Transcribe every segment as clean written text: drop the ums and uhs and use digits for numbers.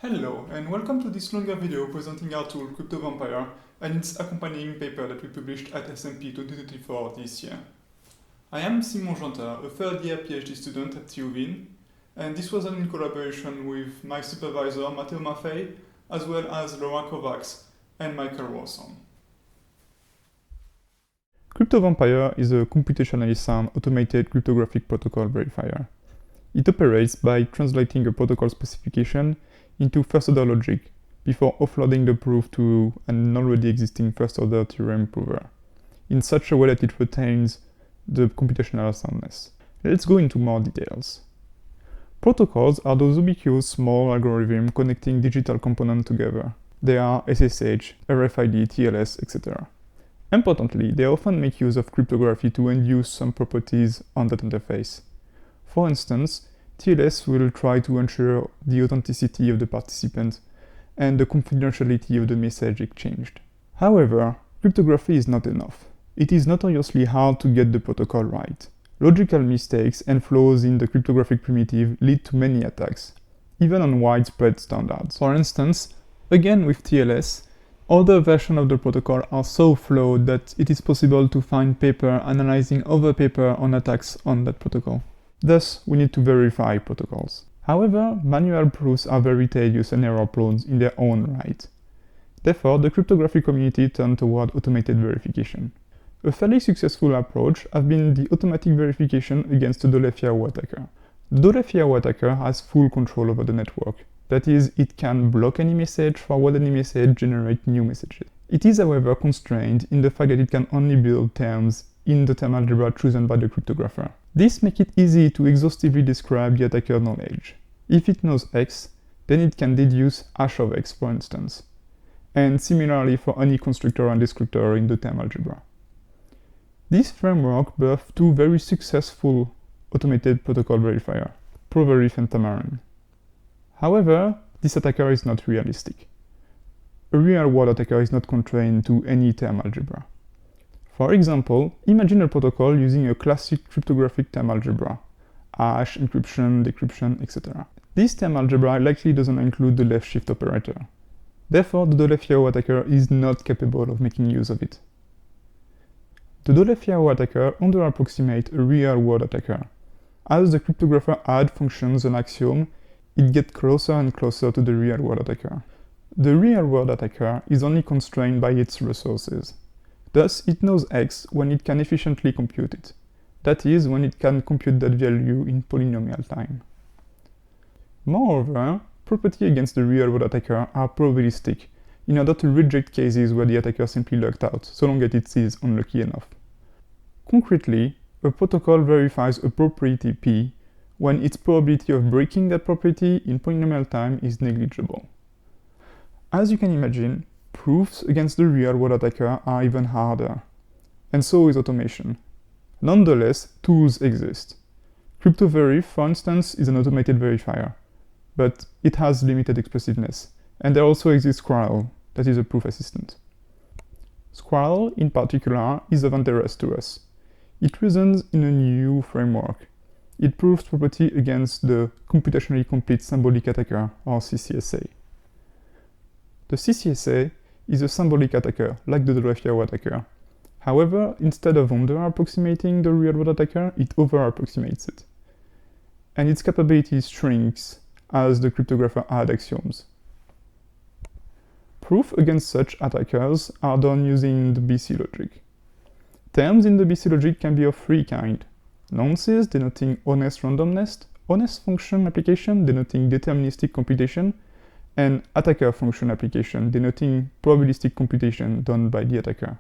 Hello, and welcome to this longer video presenting our tool CryptoVampire and its accompanying paper that we published at SMP 2024 this year. I am Simon Janter, a third-year PhD student at TU Wien, and this was done in collaboration with my supervisor Matteo Maffei, as well as Laura Kovacs and Michael Rawson. CryptoVampire is a computationally sound automated cryptographic protocol verifier. It operates by translating a protocol specification into first-order logic before offloading the proof to an already existing first-order theorem prover, in such a way that it retains the computational soundness. Let's go into more details. Protocols are those ubiquitous small algorithms connecting digital components together. They are SSH, RFID, TLS, etc. Importantly, they often make use of cryptography to induce some properties on that interface. For instance, TLS will try to ensure the authenticity of the participant and the confidentiality of the message exchanged. However, cryptography is not enough. It is notoriously hard to get the protocol right. Logical mistakes and flaws in the cryptographic primitive lead to many attacks, even on widespread standards. For instance, again with TLS, other versions of the protocol are so flawed that it is possible to find paper analyzing other paper on attacks on that protocol. Thus, we need to verify protocols. However, manual proofs are very tedious and error-prone in their own right. Therefore, the cryptographic community turned toward automated verification. A fairly successful approach has been the automatic verification against the Dole-Fiao attacker. The Dole-Fiao attacker has full control over the network. That is, it can block any message, forward any message, generate new messages. It is, however, constrained in the fact that it can only build terms in the term algebra chosen by the cryptographer. This makes it easy to exhaustively describe the attacker's knowledge. If it knows X, then it can deduce hash of X, for instance, and similarly for any constructor and descriptor in the term algebra. This framework birthed two very successful automated protocol verifiers, Proverif and Tamarin. However, this attacker is not realistic. A real-world attacker is not constrained to any term algebra. For example, imagine a protocol using a classic cryptographic term algebra, hash, encryption, decryption, etc. This term algebra likely doesn't include the left shift operator. Therefore, the Dole-Fiao attacker is not capable of making use of it. The Dole-Fiao attacker under-approximates a real-world attacker. As the cryptographer adds functions and axioms, it gets closer and closer to the real-world attacker. The real-world attacker is only constrained by its resources. Thus, it knows X when it can efficiently compute it. That is, when it can compute that value in polynomial time. Moreover, properties against the real-world attacker are probabilistic in order to reject cases where the attacker simply lucked out, so long as it is unlucky enough. Concretely, a protocol verifies a property P when its probability of breaking that property in polynomial time is negligible. As you can imagine, proofs against the real-world attacker are even harder, and so is automation. Nonetheless, tools exist. CryptoVerif, for instance, is an automated verifier, but it has limited expressiveness, and there also exists Squirrel, that is a proof assistant. Squirrel, in particular, is of interest to us. It reasons in a new framework. It proves property against the computationally complete symbolic attacker, or CCSA. The CCSA is a symbolic attacker, like the Dole-Fiao attacker. However, instead of under-approximating the real-world attacker, it over-approximates it. And its capability shrinks as the cryptographer adds axioms. Proof against such attackers are done using the BC logic. Terms in the BC logic can be of three kinds: nonces denoting honest randomness, honest function application denoting deterministic computation, and attacker function application denoting probabilistic computation done by the attacker.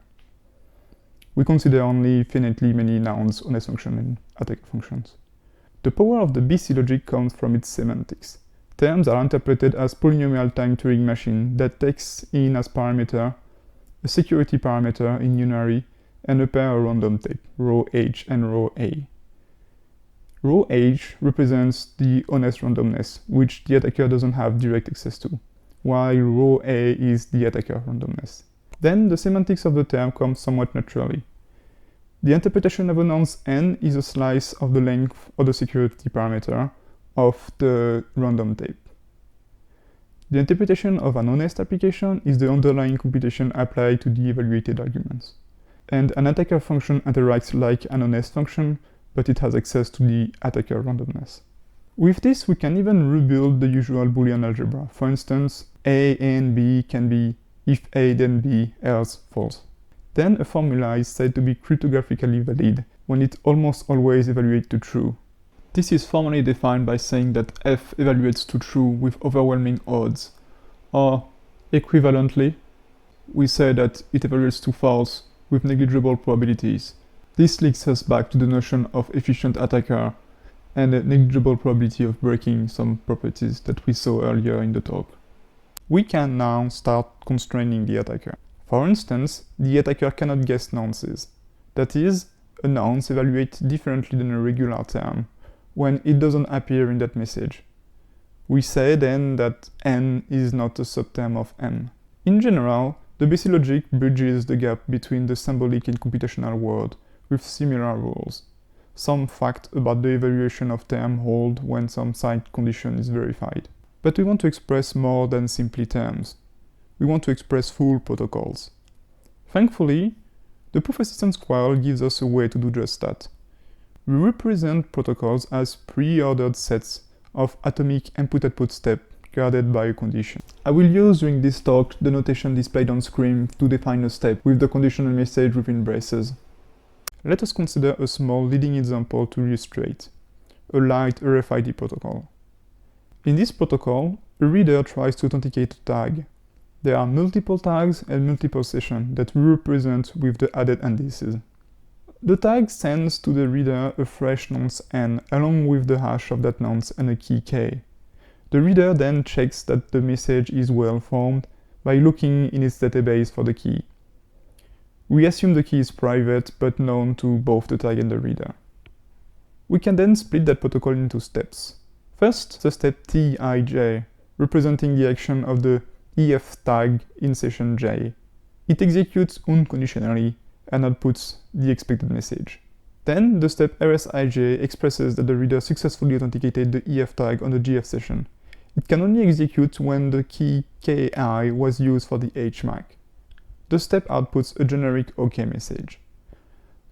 We consider only finitely many nouns, honest function, and attacker functions. The power of the BC logic comes from its semantics. Terms are interpreted as polynomial time Turing machine that takes in as parameter a security parameter in unary and a pair of random tape, row H and row A. Row H represents the honest randomness, which the attacker doesn't have direct access to, while row A is the attacker randomness. Then the semantics of the term comes somewhat naturally. The interpretation of a nonce n is a slice of the length of the security parameter of the random tape. The interpretation of an honest application is the underlying computation applied to the evaluated arguments. And an attacker function interacts like an honest function, but it has access to the attacker randomness. With this, we can even rebuild the usual Boolean algebra. For instance, A and B can be if A then B, else false. Then a formula is said to be cryptographically valid when it almost always evaluates to true. This is formally defined by saying that f evaluates to true with overwhelming odds, or equivalently, we say that it evaluates to false with negligible probabilities. This links us back to the notion of efficient attacker and a negligible probability of breaking some properties that we saw earlier in the talk. We can now start constraining the attacker. For instance, the attacker cannot guess nonces. That is, a nonce evaluates differently than a regular term when it doesn't appear in that message. We say then that n is not a subterm of m. In general, the BC logic bridges the gap between the symbolic and computational world with similar rules. Some fact about the evaluation of term hold when some side condition is verified. But we want to express more than simply terms. We want to express full protocols. Thankfully, the proof-assistance query gives us a way to do just that. We represent protocols as pre-ordered sets of atomic input-output steps guarded by a condition. I will use during this talk the notation displayed on screen to define a step with the conditional message within braces. Let us consider a small leading example to illustrate: a light RFID protocol. In this protocol, a reader tries to authenticate a tag. There are multiple tags and multiple sessions that we represent with the added indices. The tag sends to the reader a fresh nonce n along with the hash of that nonce and a key k. The reader then checks that the message is well formed by looking in its database for the key. We assume the key is private but known to both the tag and the reader. We can then split that protocol into steps. First, the step Tij, representing the action of the EF tag in session j. It executes unconditionally and outputs the expected message. Then, the step RSIJ expresses that the reader successfully authenticated the EF tag on the GF session. It can only execute when the key KI was used for the HMAC. The step outputs a generic OK message.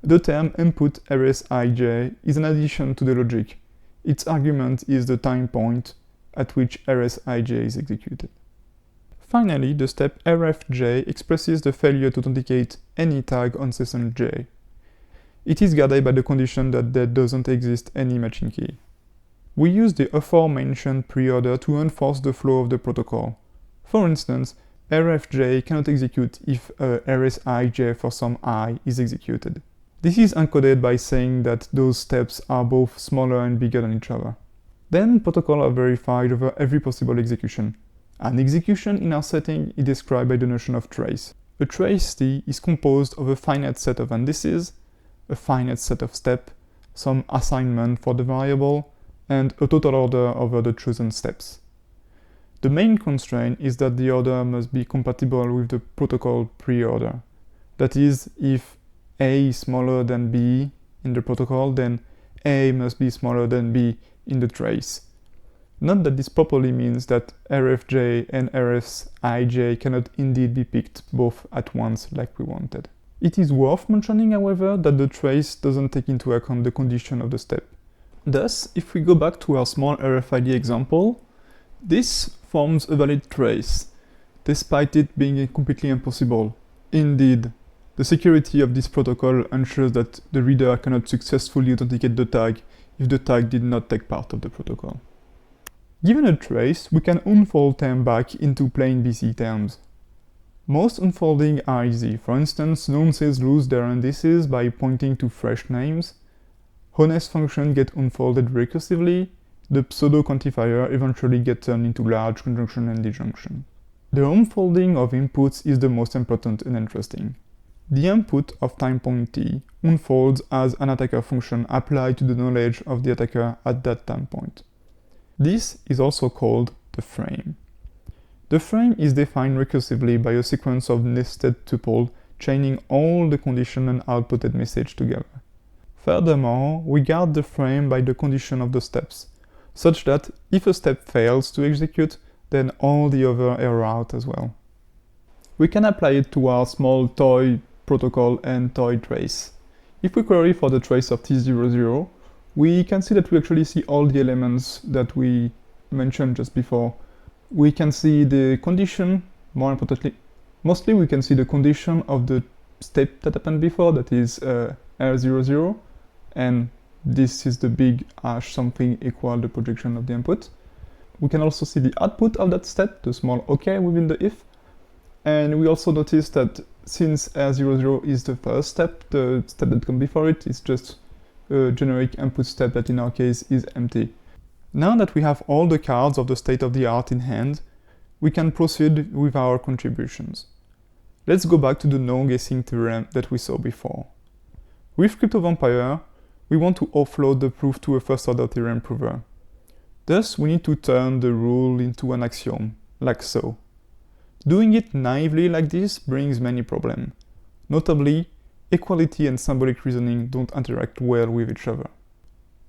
The term input RSIJ is an addition to the logic. Its argument is the time point at which RSIJ is executed. Finally, the step RFJ expresses the failure to authenticate any tag on session J. It is guarded by the condition that there doesn't exist any matching key. We use the aforementioned preorder to enforce the flow of the protocol. For instance, RFJ cannot execute if a RSIJ for some I is executed. This is encoded by saying that those steps are both smaller and bigger than each other. Then protocols are verified over every possible execution. An execution in our setting is described by the notion of trace. A trace T is composed of a finite set of indices, a finite set of steps, some assignment for the variable, and a total order over the chosen steps. The main constraint is that the order must be compatible with the protocol preorder. That is, if A is smaller than B in the protocol, then A must be smaller than B in the trace. Note that this properly means that RFJ and RSIJ cannot indeed be picked both at once like we wanted. It is worth mentioning, however, that the trace doesn't take into account the condition of the step. Thus, if we go back to our small RFID example, this forms a valid trace, despite it being completely impossible. Indeed, the security of this protocol ensures that the reader cannot successfully authenticate the tag if the tag did not take part of the protocol. Given a trace, we can unfold terms back into plain BC terms. Most unfolding are easy. For instance, nonces lose their indices by pointing to fresh names. Honest functions get unfolded recursively. The pseudo-quantifier eventually gets turned into large conjunction and disjunction. The unfolding of inputs is the most important and interesting. The input of time point t unfolds as an attacker function applied to the knowledge of the attacker at that time point. This is also called the frame. The frame is defined recursively by a sequence of nested tuples chaining all the condition and outputted message together. Furthermore, we guard the frame by the condition of the steps, such that if a step fails to execute, then all the other error out as well. We can apply it to our small toy protocol and toy trace. If we query for the trace of T00, we can see that we actually see all the elements that we mentioned just before. We can see the condition, more importantly, mostly we can see the condition of the step that happened before, that is R00, and this is the big hash something equal the projection of the input. We can also see the output of that step, the small OK within the if. And we also notice that since R00 is the first step, the step that comes before it is just a generic input step that in our case is empty. Now that we have all the cards of the state of the art in hand, we can proceed with our contributions. Let's go back to the no-guessing theorem that we saw before. With CryptoVampire, we want to offload the proof to a first-order theorem prover. Thus, we need to turn the rule into an axiom, like so. Doing it naively like this brings many problems. Notably, equality and symbolic reasoning don't interact well with each other.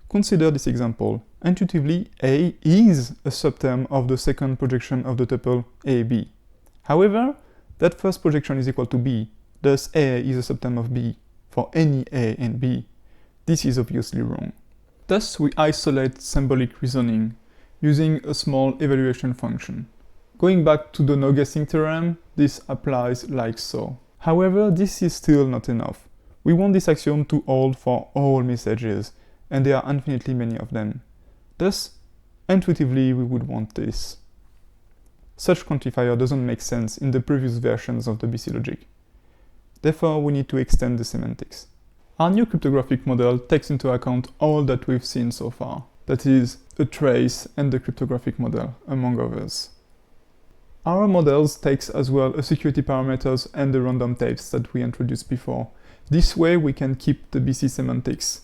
Consider this example. Intuitively, A is a subterm of the second projection of the tuple AB. However, that first projection is equal to B, thus A is a subterm of B for any A and B. This is obviously wrong. Thus, we isolate symbolic reasoning using a small evaluation function. Going back to the no-guessing theorem, this applies like so. However, this is still not enough. We want this axiom to hold for all messages, and there are infinitely many of them. Thus, intuitively, we would want this. Such quantifier doesn't make sense in the previous versions of the BC logic. Therefore, we need to extend the semantics. Our new cryptographic model takes into account all that we've seen so far, that is, a trace and the cryptographic model, among others. Our models takes as well a security parameters and the random types that we introduced before. This way we can keep the BC semantics.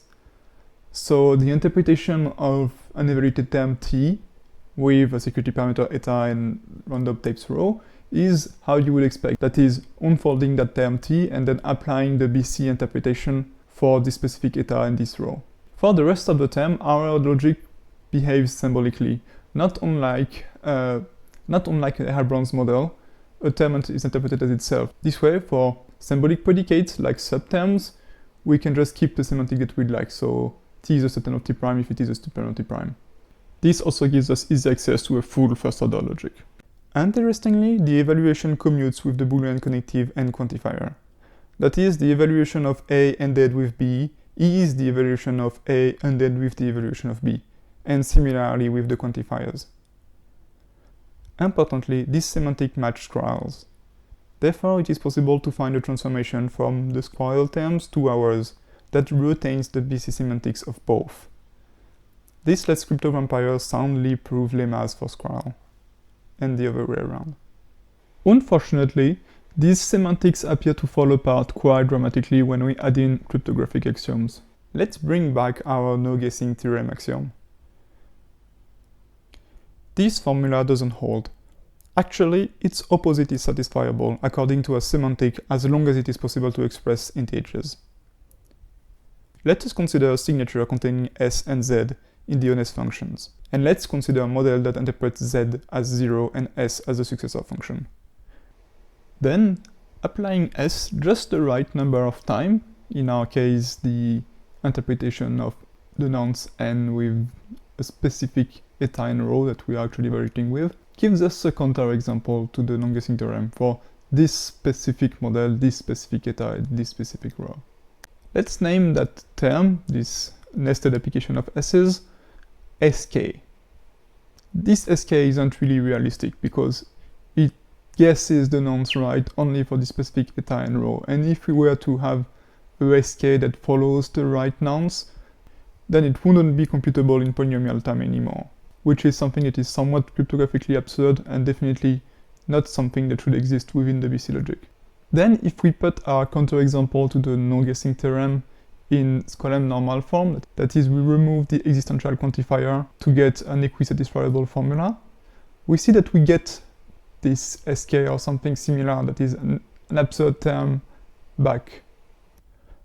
So the interpretation of an evaluated term T with a security parameter eta and random types rho is how you would expect. That is, unfolding that term T and then applying the BC interpretation for this specific eta and this rho. For the rest of the term, our logic behaves symbolically, not unlike a Heilbronn's model, a term is interpreted as itself. This way, for symbolic predicates like subterms, we can just keep the semantic that we'd like, so T is a subterm of T prime if it is a subterm of T prime. This also gives us easy access to a full first-order logic. Interestingly, the evaluation commutes with the Boolean connective and quantifier. That is, the evaluation of A ended with B is the evaluation of A ended with the evaluation of B, and similarly with the quantifiers. Importantly, this semantic match squirrels. Therefore, it is possible to find a transformation from the squirrel terms to ours that retains the BC semantics of both. This lets CryptoVampire soundly prove lemmas for squirrel, and the other way around. Unfortunately, these semantics appear to fall apart quite dramatically when we add in cryptographic axioms. Let's bring back our no-guessing theorem axiom. This formula doesn't hold. Actually, its opposite is satisfiable according to a semantic as long as it is possible to express integers. Let us consider a signature containing S and Z in the honest functions. And let's consider a model that interprets Z as 0 and S as a successor function. Then, applying S just the right number of times, in our case the interpretation of the nonce N with a specific eta and rho that we are actually evaluating with, gives us a counterexample to the non-guessing theorem for this specific model, this specific eta, and this specific rho. Let's name that term, this nested application of S's, SK. This SK isn't really realistic because it guesses the nonce right only for the specific eta and rho, and if we were to have a SK that follows the right nonce, then it wouldn't be computable in polynomial time anymore, which is something that is somewhat cryptographically absurd and definitely not something that should exist within the BC logic. Then if we put our counterexample to the no-guessing theorem in Skolem normal form, that is, we remove the existential quantifier to get an equisatisfiable formula, we see that we get this SK or something similar that is an absurd term back.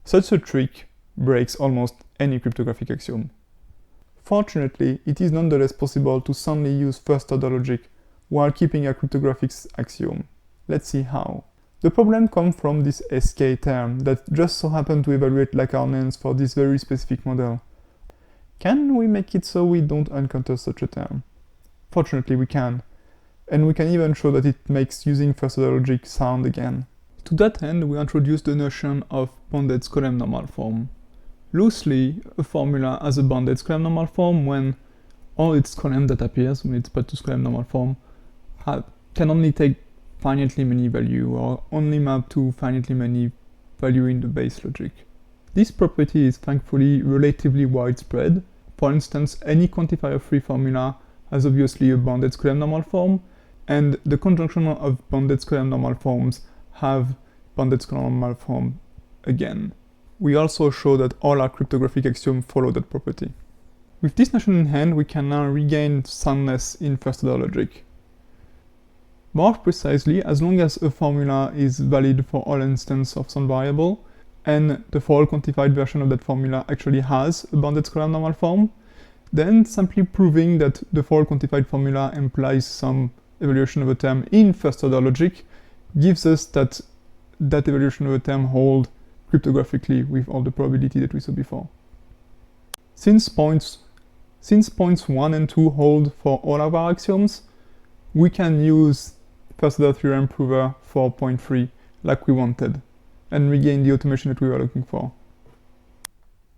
Such a trick breaks almost any cryptographic axiom. Fortunately, it is nonetheless possible to soundly use first-order logic while keeping a cryptographic axiom. Let's see how. The problem comes from this SK term that just so happened to evaluate Lagrangians for this very specific model. Can we make it so we don't encounter such a term? Fortunately we can, and we can even show that it makes using first-order logic sound again. To that end, we introduced the notion of bounded Skolem normal form. Loosely, a formula has a bounded Skolem normal form when all its column that appears when it's put to Skolem normal form can only take finitely many value or only map to finitely many value in the base logic. This property is thankfully relatively widespread. For instance, any quantifier-free formula has obviously a bounded Skolem normal form, and the conjunction of bounded Skolem normal forms have bounded Skolem normal form again. We also show that all our cryptographic axioms follow that property. With this notion in hand, we can now regain soundness in first-order logic. More precisely, as long as a formula is valid for all instances of some variable, and the for all quantified version of that formula actually has a bounded Skolem normal form, then simply proving that the for all quantified formula implies some evaluation of a term in first-order logic gives us that evaluation of a term holds cryptographically with all the probability that we saw before. Since points 1 and 2 hold for all of our axioms, we can use first-order theorem prover 4.3 like we wanted, and regain the automation that we were looking for.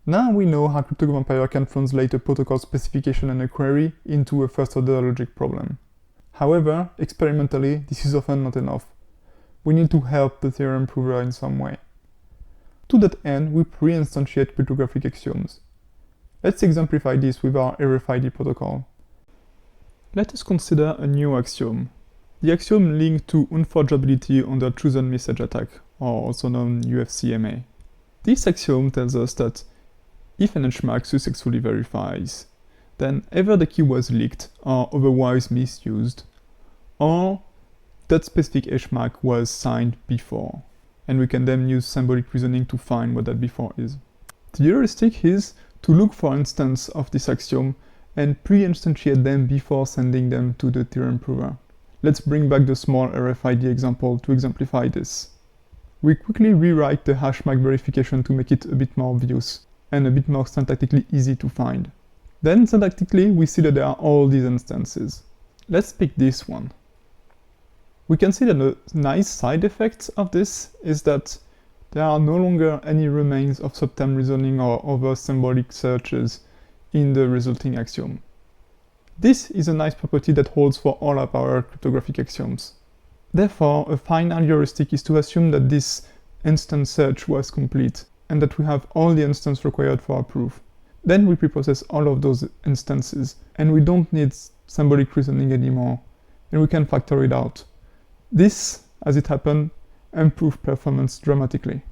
Now we know how CryptoVampire can translate a protocol specification and a query into a first-order logic problem. However, experimentally, this is often not enough. We need to help the theorem prover in some way. To that end, we pre-instantiate cryptographic axioms. Let's exemplify this with our RFID protocol. Let us consider a new axiom. The axiom linked to unforgeability under chosen message attack, or also known UFCMA. This axiom tells us that if an hashmark successfully verifies, then either the key was leaked or otherwise misused, or that specific hashmark was signed before, and we can then use symbolic reasoning to find what that before is. The heuristic is to look for instances of this axiom and pre-instantiate them before sending them to the theorem prover. Let's bring back the small RFID example to exemplify this. We quickly rewrite the hashmark verification to make it a bit more obvious and a bit more syntactically easy to find. Then syntactically, we see that there are all these instances. Let's pick this one. We can see that the nice side effect of this is that there are no longer any remains of subterm reasoning or other symbolic searches in the resulting axiom. This is a nice property that holds for all of our cryptographic axioms. Therefore, a final heuristic is to assume that this instance search was complete and that we have all the instances required for our proof. Then we preprocess all of those instances and we don't need symbolic reasoning anymore, and we can factor it out. This, as it happened, improved performance dramatically.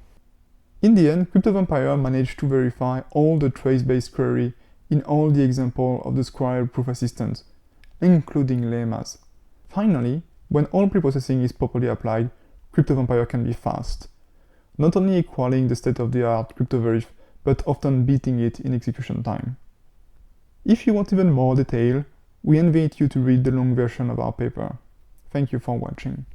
In the end, CryptoVampire managed to verify all the trace-based query in all the examples of the Squirrel proof assistant, including lemmas. Finally, when all preprocessing is properly applied, CryptoVampire can be fast, not only equaling the state-of-the-art CryptoVerif, but often beating it in execution time. If you want even more detail, we invite you to read the long version of our paper. Thank you for watching.